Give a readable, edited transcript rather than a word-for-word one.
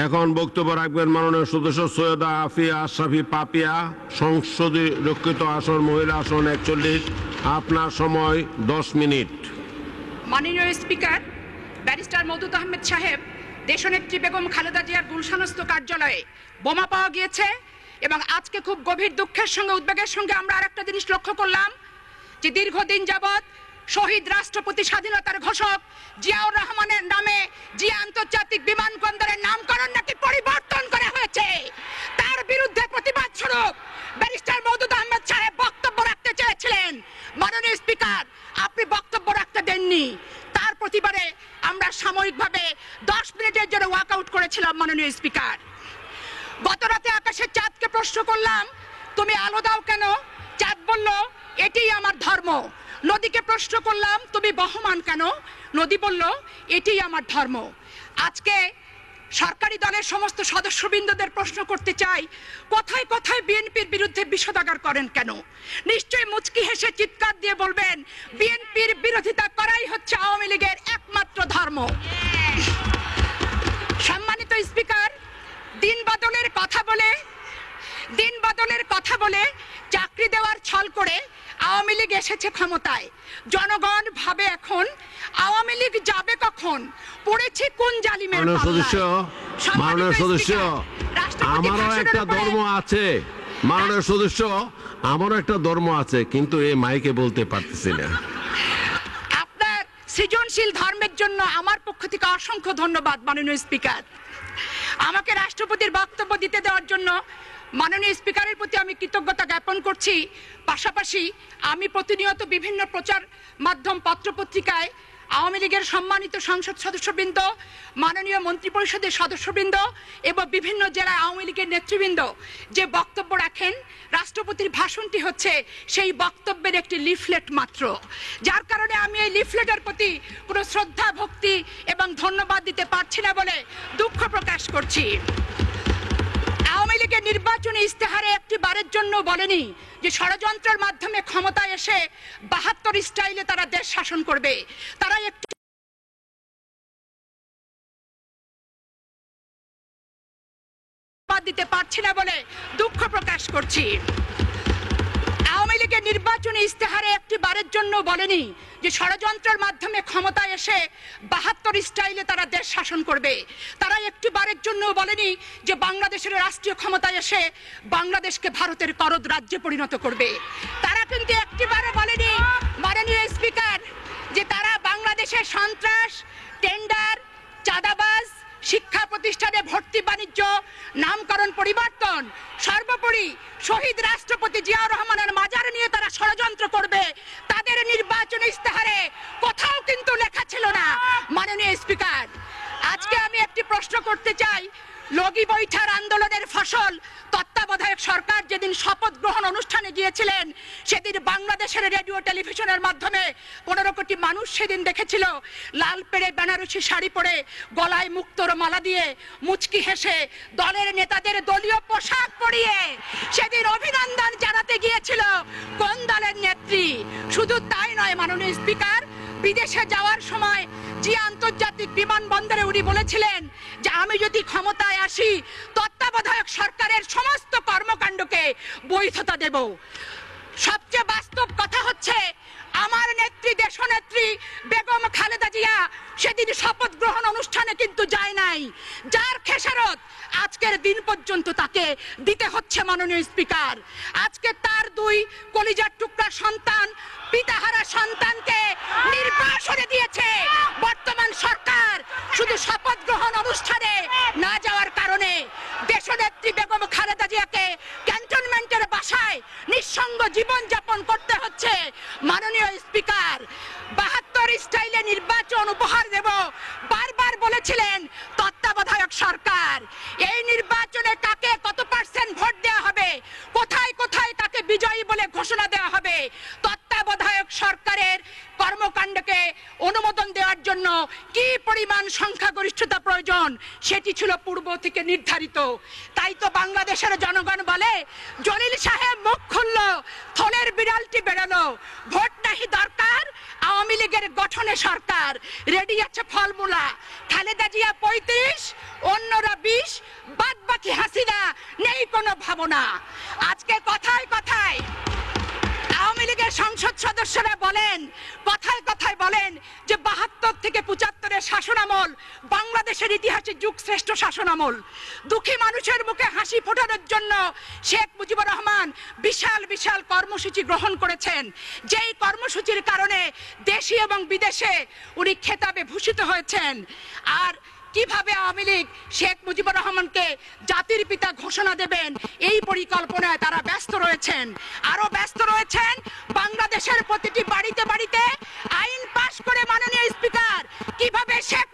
এখন বক্তব্য রাখবেন মাননীয় সদস্য সৈয়দা আফিয়া আশরাফি পাপিয়া, সংসদীয় আসন মহিলা আসন 41। আপনার সময় 10 মিনিট। মাননীয় স্পিকার, ব্যারিস্টার মওদুদ আহমেদ সাহেব, দেশনেত্রী বেগম খালেদা জিয়ার গুলশানস্থ কার্যালয়ে বোমা পাওয়া গিয়েছে এবং আজকে খুব গভীর দুঃখের সঙ্গে উদ্বেগের সঙ্গে আমরা আরেকটা জিনিস লক্ষ্য করলাম যে দীর্ঘদিন যাবৎ শহীদ রাষ্ট্রপতি স্বাধীনতার ঘোষক জিয়াউর রহমানের নামে জিয়া আন্তর্জাতিক বিমানবন্দরের নামকরণ নাকি পরিবর্তন করা হয়েছে। তার বিরুদ্ধে প্রতিবাদ স্বরূপ ব্যারিস্টার মওদুদ আহমেদ সাহেব বক্তব্য রাখতে চেয়েছিলেন। মাননীয় স্পিকার, আপনি বক্তব্য রাখতে দেননি। তার প্রতিবাদে আমরা সাময়িকভাবে 10 মিনিটের জন্য ওয়াকআউট করেছিলাম। মাননীয় স্পিকার, গত রাতে আকাশের চাঁদকে প্রশ্ন করলাম, তুমি আলো দাও কেন? চাঁদ বলল, এটাই আমার ধর্ম। নদীকে প্রশ্ন করলাম, তুমি বহমান কেন? নদী বলল, এটাই আমার ধর্ম। আজকে সরকারি দলের সমস্ত সদস্যবৃন্দদের প্রশ্ন করতে চাই, কথায় কথায় বিএনপির বিরুদ্ধে বিষোদাগার করেন কেন? নিশ্চয়ই মুচকি হেসে চিৎকার দিয়ে বলবেন, বিএনপির বিরোধিতা করাই হচ্ছে আওয়ামী লীগের একমাত্র ধর্ম। সম্মানিত স্পিকার, দিন বদলের কথা বলে চাকরি দেওয়ার ছল করে আওয়ামী লীগ এসেছে ক্ষমতায়। জনগণ ভাবে এখন আওয়ামী লীগ যাবে কখন, পড়েছে কোন জালিমের পাল্লায়। মাননীয় সদস্য, আমারও একটা ধর্ম আছে। মাননীয় সদস্য, আমারও একটা ধর্ম আছে, কিন্তু এই মাইকে বলতে পারতেছি না। আপনার সৃজনশীল ধর্মের জন্য আমার পক্ষ থেকে অসংখ্য ধন্যবাদ। মাননীয় স্পিকার, আমাকে রাষ্ট্রপতির বক্তব্য দিতে দেওয়ার জন্য মাননীয় স্পিকারের প্রতি আমি কৃতজ্ঞতা জ্ঞাপন করছি। পাশাপাশি আমি প্রতিনিয়ত বিভিন্ন প্রচার মাধ্যম পত্রপত্রিকায় আওয়ামী লীগের সম্মানিত সংসদ সদস্যবৃন্দ, মাননীয় মন্ত্রিপরিষদের সদস্যবৃন্দ এবং বিভিন্ন জেলায় আওয়ামী লীগের নেতৃবৃন্দ যে বক্তব্য রাখেন, রাষ্ট্রপতির ভাষণটি হচ্ছে সেই বক্তব্যের একটি লিফলেট মাত্র। যার কারণে আমি এই লিফলেটের প্রতি কোনো শ্রদ্ধা, ভক্তি এবং ধন্যবাদ দিতে পারছি না বলে দুঃখ প্রকাশ করছি। আওয়ামী লীগের নির্বাচনী ইস্তেহারে একটি বারের জন্য বলেনি যে ষড়যন্ত্রের মাধ্যমে ক্ষমতায় এসে 72 স্টাইলে তারা দেশ শাসন করবে। তারা একটু দিতে পারছি না বলে দুঃখ প্রকাশ করছি। আওয়ামী লীগের নির্বাচনী ইস্তেহারে একটি বারের জন্য বলেনি যে ষড়যন্ত্রের মাধ্যমে ক্ষমতায় এসে 72 স্টাইলে তারা দেশ শাসন করবে। তারা একটি বারের জন্য বলেনি যে বাংলাদেশের রাষ্ট্রীয় ক্ষমতায় এসে বাংলাদেশকে ভারতের করদ রাজ্যে পরিণত করবে। তারা কিন্তু একটিবারও বলেনি মাননীয় স্পিকার যে তারা বাংলাদেশের সন্ত্রাস, টেন্ডার, চাঁদাবাজ, শিক্ষা প্রতিষ্ঠানে ভর্তি বাণিজ্য, নামকরণ পরিবর্তন, সর্বোপরি শহীদ রাষ্ট্রপতি জিয়াউর রহমানের মাজার নিয়ে তারা ষড়যন্ত্র করবে, তাদের নির্বাচনী ইস্তেহারে কোথাও কিন্তু লেখা ছিল না। মাননীয় স্পিকার, আজকে আমি একটি প্রশ্ন করতে চাই। লগি বৈঠার আন্দোলনের ফসল তত্ত্বাবধায়ক সরকার যেদিন শপথ গ্রহণ অনুষ্ঠানে গিয়েছিলেন, সেদিন বাংলাদেশের রেডিও টেলিভিশনের মাধ্যমে 15 কোটি মানুষ সেদিন দেখেছিল লাল পেড়ে বেনারসি শাড়ি পরে, গলায় মুক্তোর মালা দিয়ে, মুচকি হেসে দলের নেতাদের দলীয় পোশাক পরিয়ে সেদিন অভিনন্দন জানাতে গিয়েছিল কোন দলের নেত্রী। শুধু তাই নয় মাননীয় স্পিকার, বিদেশে যাওয়ার সময় জিয়া আন্তর্জাতিক বিমানবন্দরে উনি বলেছিলেন যে আমি যদি ক্ষমতায় আসি তত্ত্বাবধায়ক সরকারের সমস্ত কর্মকাণ্ডকে বৈধতা দেব। সবচেয়ে বাস্তব কথা হচ্ছে আমার নেত্রী, দেশনেত্রী বেগম খালেদা জিয়া সেদিন শপথ গ্রহণ অনুষ্ঠানে কিন্তু যায় নাই, যার খেসারত আজকের দিন পর্যন্ত তাকে দিতে হচ্ছে। মাননীয় স্পিকার, আজকে তার 2 কলিজার টুকরা সন্তান পিতাহারা সন্তানকে নির্বাসনে দিয়েছে বর্তমান সরকার। শুধু শপথ গ্রহণ অনুষ্ঠানে না যাওয়ার কারণে দেশনেত্রী বেগম খালেদা জিয়াকে ক্যান্টনমেন্টের বাসায় নিঃসঙ্গ জীবন যাপন করতে হচ্ছে। মাননীয় স্পিকার, 72 স্টাইলে নির্বাচন উপহার দেব বারবার বলেছিলেন তত্ত্বাবধায়ক সরকার। এই নির্বাচনে কাকে কত % ভোট দেওয়া হবে, কোথায় কোথায় তাকে বিজয়ী বলে ঘোষণা দেওয়া হবে, তত্ত্বাবধায়ক সরকারের কর্মকাণ্ডকে অনুমোদন দেওয়ার জন্য কি পরিমাণ সংখ্যাগরিষ্ঠতা প্রয়োজন সেটি ছিল পূর্ব থেকে নির্ধারিত। তাই তো বাংলাদেশের জনগণ বলে, জলিল সাহেব মুখ খুলল, থলের বিড়ালটি বেরোলো, ভোট নাহি দরকার, আওয়ামী লীগের গঠনে সরকার, রেডি আছে ফলমূলা, খালেদা জিয়া 35, অন্যরা 20, হাসিনা, নেই কোনো ভাবনা। আজকে কথায় কথায় আওয়ামী লীগের সংসদ সদস্যরা বলেন, কথায় কথায় বলেন যে ৭২ থেকে ৭৫-এর শাসনামল বাংলাদেশের ইতিহাসে যুগশ্রেষ্ঠ শাসনামল। দুঃখী মানুষের মুখে হাসি ফোটানোর জন্য শেখ মুজিবুর রহমান বিশাল বিশাল কর্মসূচি গ্রহণ করেছেন, যেই কর্মসূচির কারণে দেশে এবং বিদেশে উনি খেতাবে ভূষিত হয়েছেন। আর কিভাবে আওয়ামী লীগ শেখ মুজিবুর রহমানকে জাতির পিতা ঘোষণা দেবেন, এই পরিকল্পনায় তারা ব্যস্ত রয়েছেন। আরো ব্যস্ত রয়েছেন বাংলাদেশের প্রতিটি বাড়িতে বাড়িতে আইন পাশ করে মাননীয় স্পিকার কিভাবে শেখ